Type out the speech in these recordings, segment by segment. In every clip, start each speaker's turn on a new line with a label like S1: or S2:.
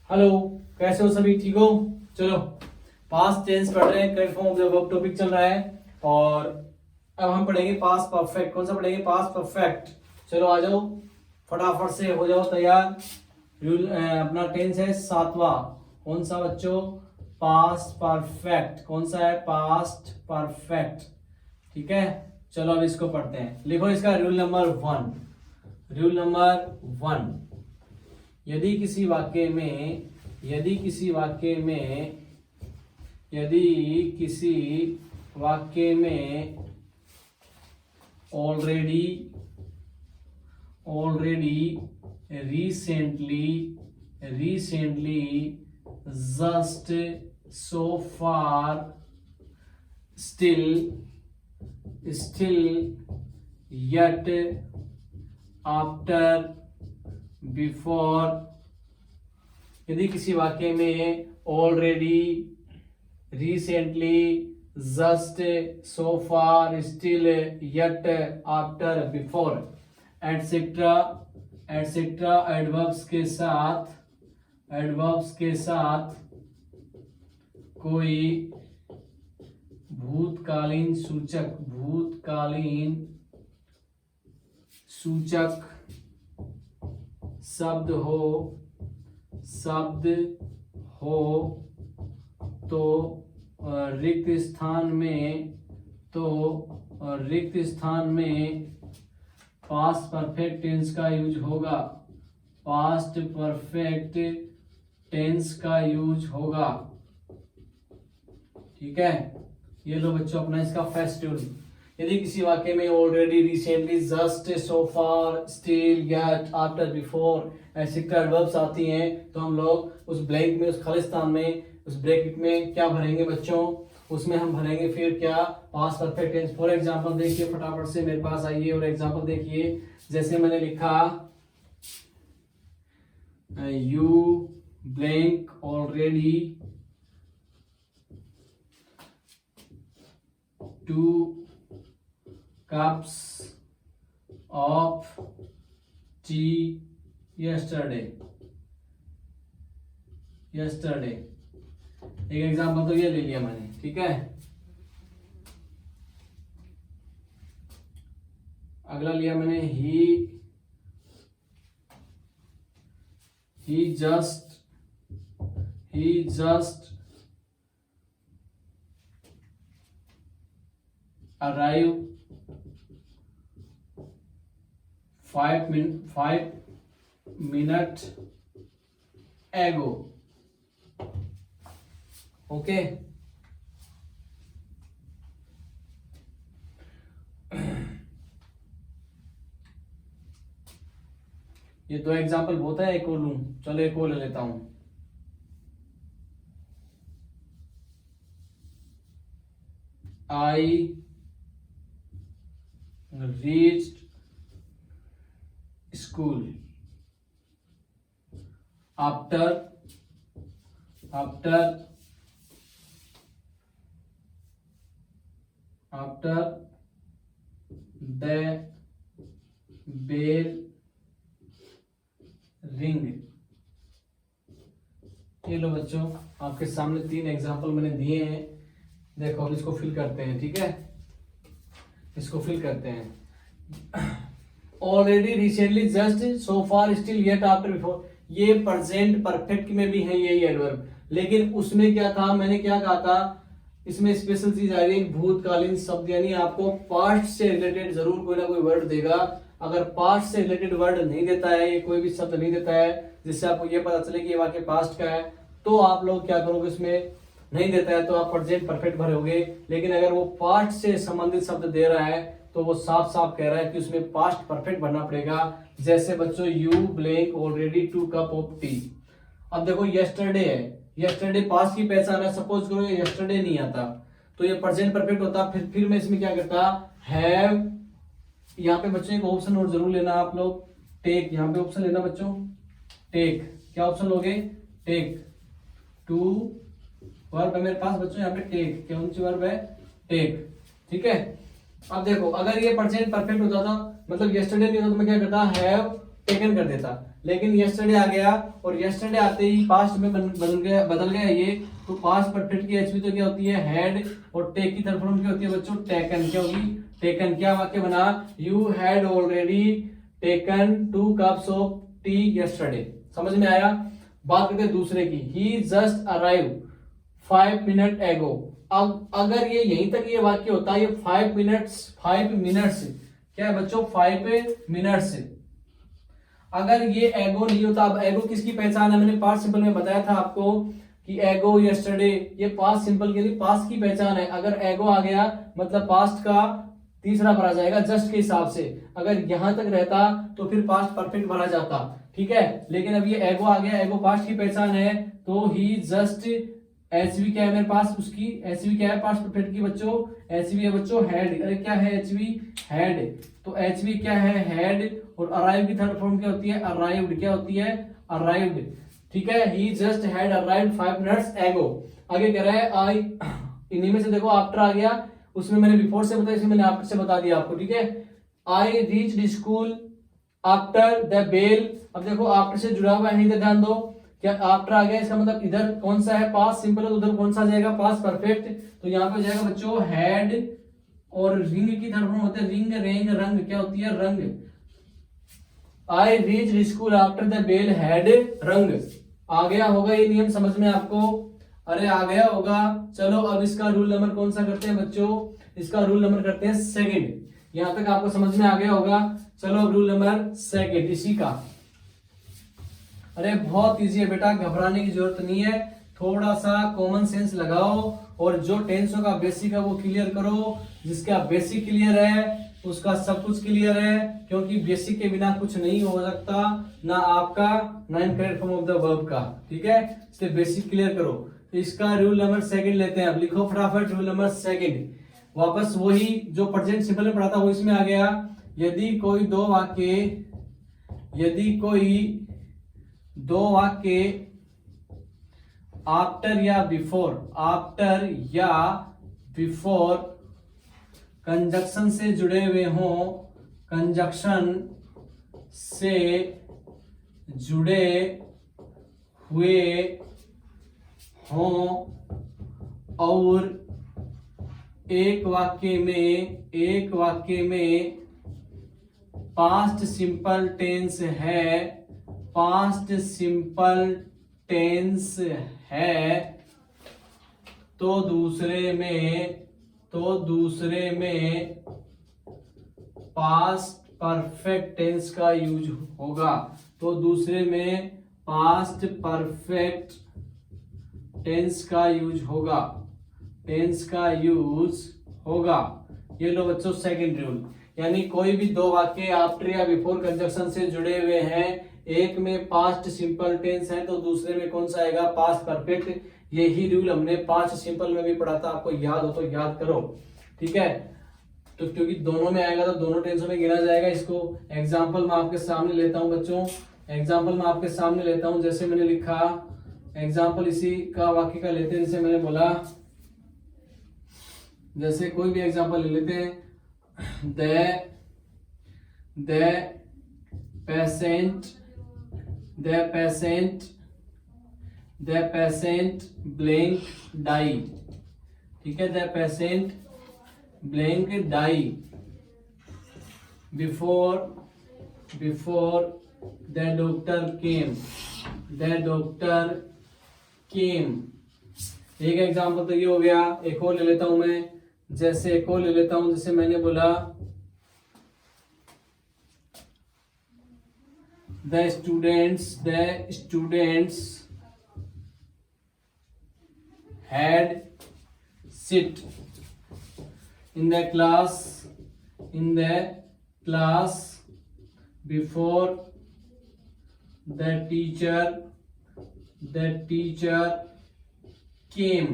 S1: Hello, कैसे हो सभी? ठीक हो? चलो, पास्ट टेंस पढ़ रहे हैं, correct form of the verb topic चल रहा है। और अब हम पढ़ेंगे पास्ट परफेक्ट। कौन सा पढ़ेंगे? Past perfect. चलो आ जाओ, फटाफट से हो जाओ तैयार। रूल अपना टेंस है 7वां। कौन सा बच्चों? Past perfect. कौन सा है? Past perfect. ठीक है, चलो अब इसको पढ़ते हैं। लिखो इसका रूल नंबर 1। रूल नंबर 1, यदि किसी वाक्य में already recently just so far still yet after before। यदि किसी वाक्य में already, recently, just, so far, still, yet, after, before, etcetera adverbs के साथ कोई भूतकालीन सूचक शब्द हो तो रिक्त स्थान में पास्ट परफेक्ट टेंस का यूज होगा। पास्ट परफेक्ट टेंस का यूज होगा। ठीक है, ये लो बच्चों अपना इसका फर्स्ट रूल। यदि किसी वाक्य में already, recently, just, so far, still, yet, after, before etcetera verbs आती हैं तो हम लोग उस ब्लैंक में, उस खालिस्तान में, उस ब्रैकेट में क्या भरेंगे बच्चों? उसमें हम भरेंगे फिर क्या? Past perfect tense. For example देखिए, फटाफट से मेरे पास आइए और एग्जांपल देखिए। जैसे मैंने लिखा you blank already 2 cups of tea yesterday। एक एग्जांपल तो ये ले लिया मैंने। ठीक है, अगला लिया मैंने he just arrived 5 minutes ago। Okay, ये 2 एग्जाम्पल बहुत है, एक और लूं। चलो एक और ले लेता हूं। I reached school after the bell ring. ये लो बच्चों, आपके सामने 3 एग्जाम्पल मैंने दिए हैं। देखो अब इसको फिल करते हैं। ठीक है, इसको फिल करते हैं। Already, recently, just, so far, still, yet, after, before, ये प्रेजेंट परफेक्ट में भी है यही एडवर्ब। लेकिन उसमें क्या था, मैंने क्या कहा था, इसमें स्पेशल चीज आ रही है, भूतकालीन शब्द। यानी आपको पास्ट से रिलेटेड जरूर कोई ना कोई वर्ड देगा। अगर पास्ट से रिलेटेड वर्ड नहीं देता है, ये कोई भी शब्द नहीं देता है जिससे आपको ये पता चले कि ये वाक्य पास्ट का है, तो आप लोग क्या करोगे? इसमें नहीं देता है तो आप प्रेजेंट परफेक्ट भरोगे। लेकिन अगर वो पास्ट से संबंधित शब्द दे रहा है तो वो साफ साफ कह रहा है कि उसमें पास्ट परफेक्ट भरना पड़ेगा। जैसे बच्चों, you blank already 2 cup of T. अब देखो यस्टरडे है, यस्टरडे पास्ट की पहचान है। सपोज करो यस्टरडे नहीं आता तो ये प्रेजेंट परफेक्ट होता। फिर मैं इसमें क्या करता? हैव। यहाँ पे बच्चों एक ऑप्शन नोट जरूर लेना आप लोग, टेक। यहाँ पे ऑप्शन लेना बच्चों, टेक। क्या ऑप्शन लोगे? टेक। टू वर्ब है मेरे पास बच्चों यहाँ पे टेक। कौन सी वर्ब है? टेक। ठीक है, अब देखो अगर ये प्रेजेंट परफेक्ट होता था, मतलब यस्टरडे नहीं होता तो मैं क्या करता? हैव टेकन कर देता। लेकिन यस्टरडे आ गया और यस्टरडे आते ही पास्ट में बदल गया ये, तो पास्ट परफेक्ट की एचवी तो क्या होती है हैड, और टेक की थर्ड फॉर्म क्या होती है बच्चों टेकन। क्या होगी टेकन। क्या वाक्य बना you had already taken 2 cups of T yesterday. समझ में आया। बात करते हैं दूसरे की, ही जस्ट अराइव 5 minutes एगो। अब अगर ये यहीं तक ये वाक्य होता है, ये 5 मिनट्स क्या है बच्चों 5 मिनट्स। अगर ये एगो नहीं होता, अब एगो किसकी पहचान है, मैंने पास्ट सिंपल में बताया था आपको कि एगो यस्टरडे, ये पास्ट सिंपल के लिए पास्ट की पहचान है। अगर एगो आ गया मतलब पास्ट का तीसरा भरा जाएगा जस्ट के हिसाब से। अगर यहां तक रहता तो फिर पास्ट परफेक्ट भरा जाता, ठीक है। लेकिन अब ये एगो आ गया, एगो पास्ट की पहचान है, तो ही जस्ट एचवी क्या है मेरे पास, उसकी एचवी क्या है पास्ट परफेक्ट की बच्चों, एचवी है बच्चों हेड। अरे क्या है एचवी हेड, तो एचवी क्या है हेड, और अराइव की थर्ड फॉर्म क्या होती है अराइव्ड। क्या होती है अराइव्ड, ठीक है। ही जस्ट हैड अराइव्ड 5 minutes एगो। आगे कह रहा है आई, इन्हीं में से देखो आफ्टर आ गया, उसमें मैंने बिफोर से बताया, इसमें मैंने आफ्टर से बता दिया आपको, ठीक है। I reached school after the bell. अब देखो आफ्टर से जुड़ा हुआ है, नहीं तो ध्यान दो क्या आफ्टर आ गया, इसका मतलब इधर कौन सा है पास्ट सिंपल है, तो उधर कौन सा जाएगा पास्ट परफेक्ट। तो यहाँ पे हो जाएगा बच्चों हैड, और रिंग की थर्ड फॉर्म होते हैं रिंग रेंग रंग। क्या होती है rung. I reached school after the bell had rung. आ गया होगा ये नियम समझ में आपको, अरे आ गया होगा। चलो अब इसका रूल नंबर कौन सा करते हैं बच्चों, इसका रूल नंबर करते हैं सेकंड। यहां तक आपको समझ में आ गया होगा। चलो अब रूल नंबर सेकंड इसी का, अरे बहुत इजी है बेटा, घबराने की जरूरत नहीं है। थोड़ा सा कॉमन सेंस लगाओ और जो टेंसों का बेसिक है वो क्लियर करो। जिसका बेसिक क्लियर है उसका सब कुछ क्लियर है, क्योंकि बेसिक के बिना कुछ नहीं हो सकता, ना आपका ना incorrect form of the verb का, ठीक है। इसलिए बेसिक क्लियर करो। तो इसका रूल नंबर सेकंड लेते हैं। अब लिखो फटाफट रूल नंबर सेकंड। वापस वही जो प्रेजेंट सिंपल में पढ़ा था वो इसमें आ गया। यदि कोई दो वाक्य आफ्टर या बिफोर कंजक्शन से जुड़े हुए हों, कंजक्शन से जुड़े हुए हों, और एक वाक्य में पास्ट सिंपल टेंस है, तो दूसरे में पास्ट परफेक्ट टेंस का यूज होगा। तो दूसरे में पास्ट परफेक्ट टेंस का यूज होगा। ये लो बच्चों सेकंड रूल। यानी कोई भी दो वाक्य आफ्टर या बिफोर कंजक्शन से जुड़े हुए हैं, एक में पास्ट सिंपल टेंस है तो दूसरे में कौन सा आएगा पास्ट परफेक्ट। यही रूल हमने पास्ट सिंपल में भी पढ़ा था, आपको याद हो तो याद करो, ठीक है। तो क्योंकि दोनों में आएगा तो दोनों टेंसों में गिना जाएगा इसको। एग्जाम्पल मैं आपके सामने लेता हूं बच्चों, जैसे मैंने लिखा एग्जाम्पल इसी का वाक्य का लेते हैं। जैसे मैंने बोला, जैसे कोई भी एग्जाम्पल ले लेते हैं, द पेशेंट ब्लैंक डाई, ठीक है। The patient blank died before the doctor came. एक एग्जाम्पल तो ये हो गया। एक और ले लेता हूं मैं, जैसे मैंने बोला the students had sit in the class before the teacher came।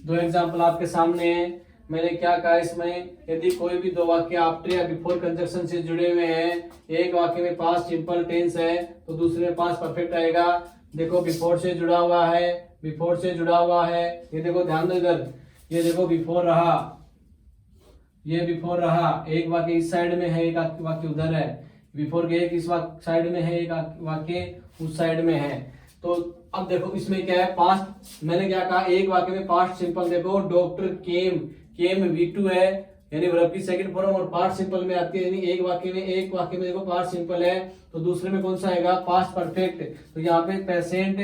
S1: दो एग्जाम्पल आपके सामने हैं। मैंने क्या कहा इसमें, यदि कोई भी दो वाक्य आफ्टर या बिफोर कंजक्शन से जुड़े हुए हैं, एक वाक्य में पास्ट सिंपल टेंस है तो दूसरे में पास्ट परफेक्ट आएगा। देखो बिफोर से जुड़ा हुआ है, ये देखो ध्यान दो इधर, ये देखो बिफोर रहा, एक वाक्य इस साइड में है, एक वाक्य उधर है। बिफोर के एक इस साइड में है, एक वाक्य उस साइड में है। तो अब देखो इसमें क्या है, पास्ट, मैंने क्या कहा, एक वाक्य में पास्ट सिंपल देखो, डॉक्टर केम, केम V2 है यानी वर्ब की सेकंड फॉर्म, और पास्ट सिंपल में आती है, यानी एक वाक्य में देखो पास्ट सिंपल है, तो दूसरे में कौन सा आएगा, पास्ट परफेक्ट। तो यहाँ पे पेशेंट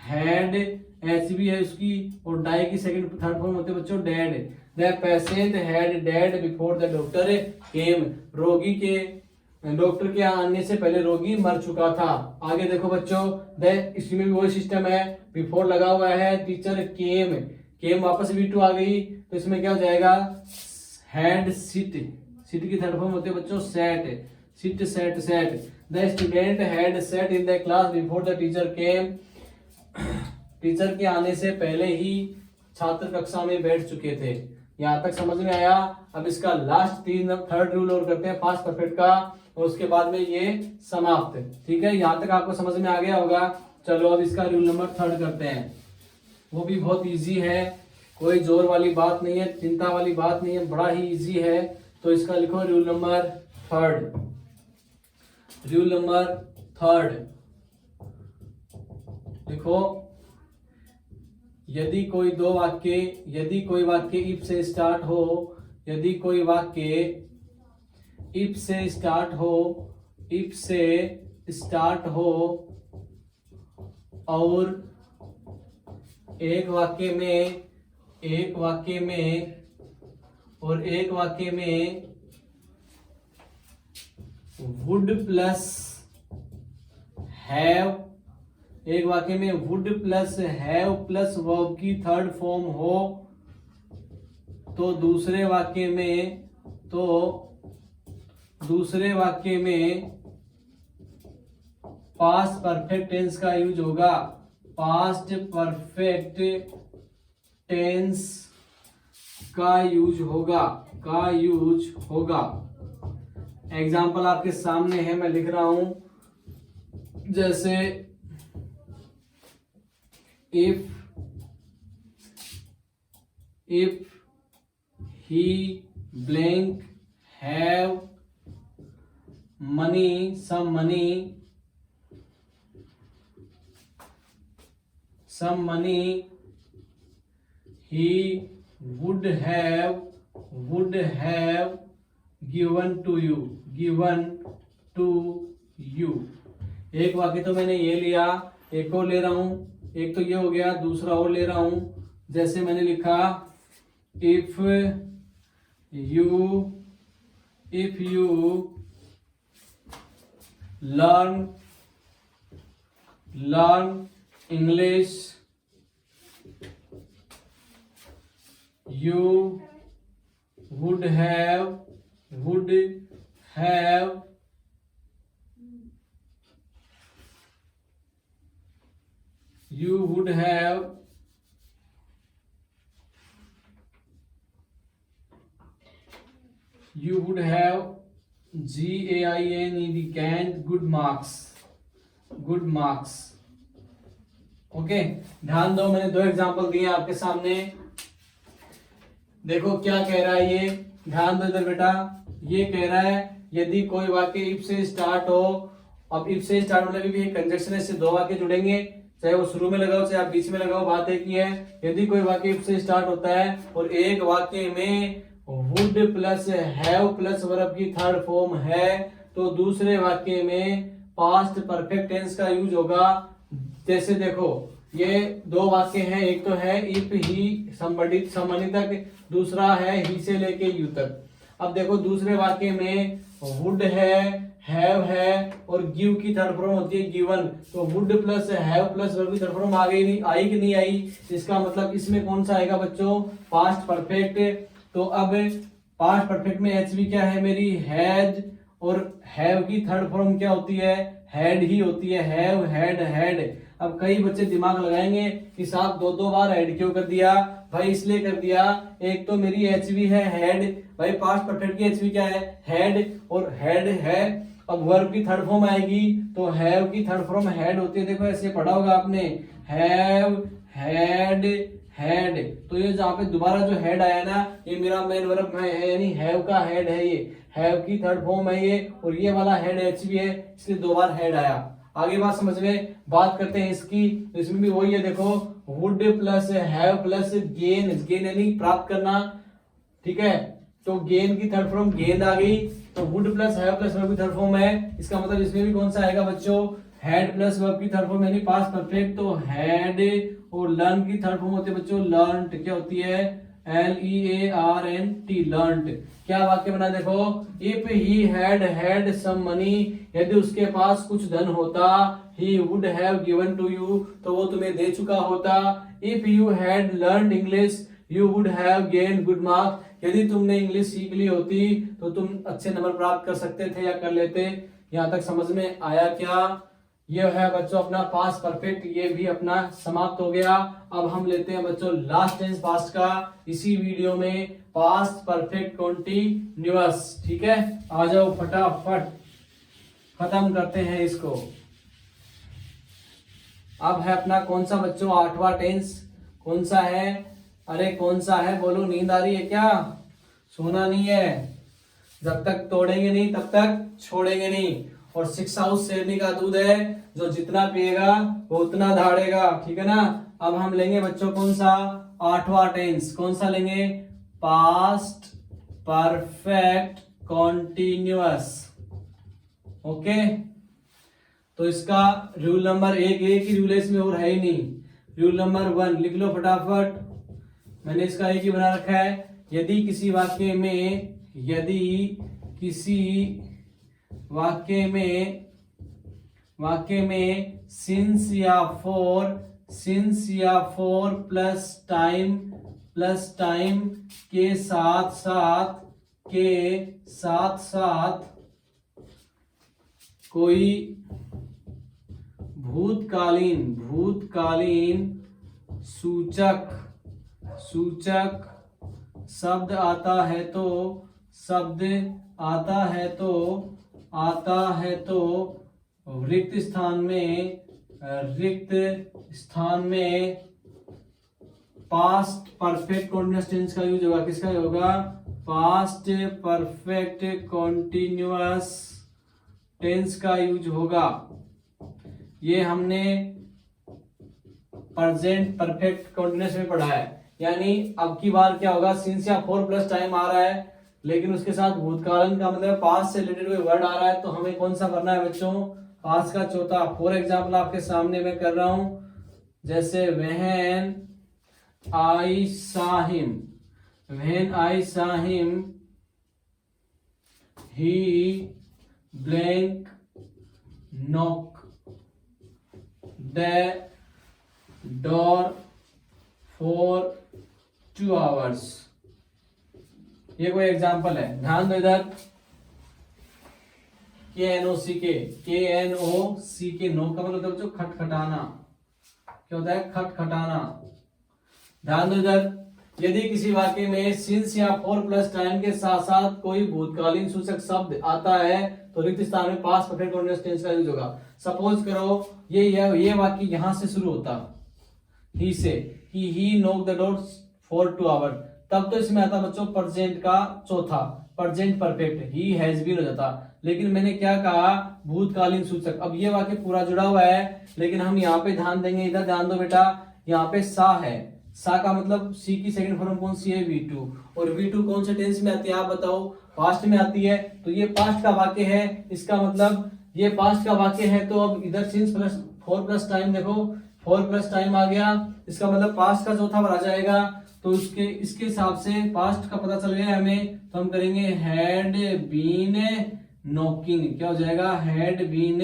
S1: हैड HV है उसकी, और डाई की सेकंड थर्ड फॉर्म होते हैं बच्चों dead. The patient had dead before the doctor केम, रोगी के डॉक्टर के आने से पहले रोगी मर चुका था। आगे देखो बच्चों, इसमें भी वही सिस्टम है, बिफोर लगा हुआ है, टीचर केम, केम वापस V2 आ गई, तो इसमें क्या हो जाएगा, हैड सिट, सिट की थर्ड फॉर्म होती है बच्चों sat, sit sat sat. The student had sat in the class before the teacher came, teacher के आने से पहले ही छात्र कक्षा में बैठ चुके थे। यहाँ तक समझ में आया। अब इसका लास्ट थर्ड रूल और करते हैं पास्ट परफेक्ट का, और उसके बाद में ये समाप्त। ठीक है, यहाँ तक आपको समझ में आ गया होगा। चलो अब इसका रूल नंबर थर्ड करते हैं, वो भी बहुत इजी है, कोई जोर वाली बात नहीं है, चिंता वाली बात नहीं है, बड़ा ही इजी है। तो इसका लिखो rule number third, rule number third लिखो, यदि कोई वाक्य इफ से स्टार्ट हो, यदि कोई वाक्य इफ से स्टार्ट हो और एक वाक्य में वुड प्लस हैव, एक वाक्य में would plus have plus verb की थर्ड फॉर्म हो, तो दूसरे वाक्य में पास्ट परफेक्ट टेंस का यूज होगा, पास्ट परफेक्ट टेंस का यूज होगा। एग्जाम्पल आपके सामने है, मैं लिख रहा हूं, जैसे if he blank have some money he would have given to you। एक वाक्य तो मैंने ये लिया, एक और ले रहा हूं, एक तो ये हो गया, दूसरा और ले रहा हूं, जैसे मैंने लिखा if you learn English, you would have gained good marks। Okay, ध्यान दो, मैंने दो एग्जांपल दिए आपके सामने, देखो क्या कह रहा है ये, ध्यान दो इधर बेटा। ये कह रहा है यदि कोई वाक्य इफ से स्टार्ट हो, अब इफ से स्टार्ट होने भी एक कंजक्शन है, इससे दो वाक्य जुड़ेंगे, चाहे वो शुरू में लगाओ चाहे आप बीच में लगाओ, बात एक ही है। यदि कोई वाक्य इफ से स्टार्ट होता है और एक वाक्य में would plus have plus verb की थर्ड फॉर्म है, तो दूसरे वाक्य में पास्ट परफेक्ट टेंस का यूज होगा। जैसे देखो ये दो वाक्य हैं, एक तो है इफ ही somebody तक, दूसरा है ही से लेके यू तक। अब देखो दूसरे वाक्य में वुड है, हैव है और गिव की थर्ड फॉर्म होती है गिवन, तो would plus have plus verb की थर्ड फॉर्म आ गई, नहीं आई कि नहीं आई, इसका मतलब इसमें कौन सा आएगा बच्चों, पास्ट परफेक्ट। तो अब पास्ट परफेक्ट में एचवी क्या है मेरी, हैज, और हैव की थर्ड फॉर्म क्या होती है, हैड ही होती है, हैव हैड हैड। अब कई बच्चे दिमाग लगाएंगे कि साहब दो बार ऐड क्यों कर दिया, भाई इसलिए कर दिया, एक तो मेरी एचवी है हैड, भाई पास्ट परफेक्ट की एचवी क्या है, हैड, और हैड है। अब वर्ब की थर्ड फॉर्म आएगी तो हैव की थर्ड फॉर्म हैड होती है, देखो ऐसे पढ़ा होगा आपने, हैव हैड हैड। तो ये जहाँ पे दोबारा जो हेड आया ना, ये मेरा मेन वर्ब है, यानी हैव का हेड है, ये हैव की थर्ड फॉर्म है ये, और ये वाला हैड एच भी है, इसलिए 2 बार हैड आया। आगे बात समझ में, बात करते हैं इसकी, तो इसमें भी वही है, देखो would plus have plus gain, gain यानी प्राप्त करना, ठीक है। तो गेन की थर्ड फॉर्म गेंद आ गई, तो would plus have plus verb की थर्ड फॉर्म है, इसका मतलब इसमें भी कौन सा आएगा बच्चों, हैड प्लस वर्ब की थर्ड फॉर्म यानी पास्ट परफेक्ट, तो हैड, और लर्न की थर्ड फॉर्म होती है बच्चों लर्नड, क्या होती है, LEARNT, लर्नड। क्या वाक्य बना देखो, if he had some money, यदि उसके पास कुछ धन होता, he would have given to you, तो वो तुम्हें दे चुका होता। If you had learned English, you would have gain good marks, यदि तुमने इंग्लिश सीख ली होती तो तुम अच्छे नंबर प्राप्त कर सकते थे या कर लेते। यहाँ तक समझ में आया क्या? यह है बच्चों अपना पास्ट परफेक्ट, ये भी अपना समाप्त हो गया। अब हम लेते हैं बच्चों लास्ट टेंस पास्ट का इसी वीडियो में, पास्ट परफेक्ट कॉन्टिन्यूअस, ठीक है। आ जाओ फटाफट खत्म करते हैं इसको। अब है अपना कौन सा बच्चों 8वां टेंस, कौन सा है, अरे कौन सा है बोलो, नींद आ रही है क्या? सोना नहीं है, जब तक तोड़ेंगे नहीं तब तक छोड़ेंगे नहीं। और शिक्षा उस शेरनी का दूध है जो जितना पिएगा वो उतना धाड़ेगा, ठीक है ना। अब हम लेंगे बच्चों कौन सा 8वां टेंस, कौन सा लेंगे, पास्ट परफेक्ट कॉन्टिन्यूअस, ओके। तो इसका रूल नंबर एक ही रूल है, इसमें और है ही नहीं। रूल नंबर 1 लिख लो फटाफट, मैंने इसका एक ही बना रखा है। यदि किसी वाक्य में सिंस या फॉर प्लस टाइम के साथ साथ कोई भूतकालीन सूचक शब्द आता है तो रिक्त स्थान में पास्ट परफेक्ट कॉन्टिन्यूअस टेंस का यूज होगा। किसका होगा? पास्ट परफेक्ट कॉन्टिन्यूअस टेंस का यूज होगा। ये हमने प्रेजेंट परफेक्ट कॉन्टिन्यूअस में पढ़ा है। यानी अब की बार क्या होगा, सिंस या फॉर प्लस टाइम आ रहा है, लेकिन उसके साथ भूतकालन का मतलब पास्ट से रिलेटेड कोई वर्ड आ रहा है, तो हमें कौन सा करना है बच्चों, पास्ट का चौथा। फॉर एग्जाम्पल आपके सामने मैं कर रहा हूं, जैसे when I saw him he blank knock the door for 2 hours। ये कोई एग्जाम्पल है, ध्यान दो इधर। KNOCK नो का मतलब बच्चों खटखटाना, क्या होता है, खटखटाना। ध्यान दो इधर, यदि किसी वाक्य में सिंस या फॉर प्लस टाइम के साथ साथ कोई भूतकालीन सूचक शब्द आता है तो रिक्त स्थान में पास्ट परफेक्ट कॉन्टिन्यूअस टेंस का यूज होगा। सपोज करो ये वाक्य यहां से शुरू होता, ही से, he knock the door for 2 hour, तब तो इसमें आता बच्चों प्रेजेंट का चौथा, present perfect, he has been हो जाता। लेकिन मैंने क्या कहा, भूतकालीन सूचक। अब ये वाक्य पूरा जुड़ा हुआ है, लेकिन हम यहाँ पे ध्यान देंगे, इधर ध्यान दो बेटा, यहाँ पे सा है, सा का मतलब सी की सेकंड फॉर्म कौन सी है, V2। और V2 कौन से टेंस में आती है आप बताओ, पास्ट में आती है। तो ये पास्ट का वाक्य है, इसका मतलब ये पास्ट का वाक्य है। तो अब इधर since plus for plus time, देखो फॉर प्लस टाइम आ गया, इसका मतलब पास्ट का चौथा बार आ जाएगा। तो इसके हिसाब से पास्ट का पता चल गया हमें, तो हम करेंगे हैड बीन नॉकिंग, क्या हो जाएगा, हैड बीन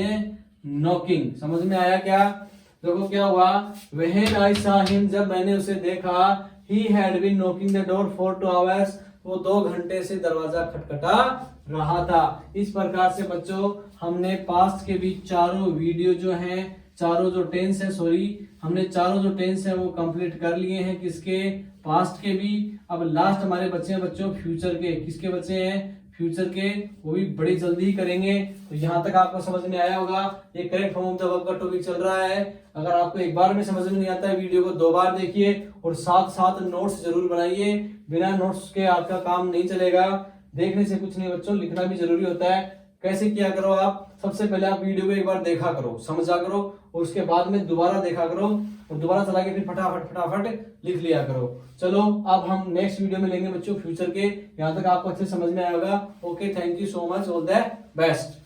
S1: नॉकिंग। समझ में आया क्या? देखो क्या हुआ, व्हेन आई सॉ हिम, जब मैंने उसे देखा, he had been knocking the door for 2 hours, वो 2 घंटे से दरवाजा खटखटा रहा था। इस प्रकार से बच्चों हमने पास्ट के भी चारों वीडियो जो हैं, चारों जो टेंस है, हमने चारों जो टेंस है वो कंप्लीट कर लिए हैं, किसके, पास्ट के भी। अब लास्ट हमारे बच्चे हैं बच्चों फ्यूचर के, किसके बच्चे हैं, फ्यूचर के, वो भी बड़ी जल्दी ही करेंगे। तो यहाँ तक आपको समझ में आया होगा, ये correct form of the verb का टॉपिक चल रहा है। अगर आपको एक बार में समझ में नहीं आता है, वीडियो को 2 बार देखिए और साथ साथ नोट्स जरूर बनाइए, बिना नोट्स के आपका काम नहीं चलेगा। देखने से कुछ नहीं बच्चों, लिखना भी जरूरी होता है। कैसे किया करो आप, सबसे पहले आप वीडियो को एक बार देखा करो, समझा करो, और उसके बाद में दोबारा देखा करो और दोबारा चला के फिर फटाफट फटाफट लिख लिया करो। चलो अब हम नेक्स्ट वीडियो में लेंगे बच्चों फ्यूचर के। यहाँ तक आपको अच्छे समझ में आएगा। Okay, thank you so much, all the best.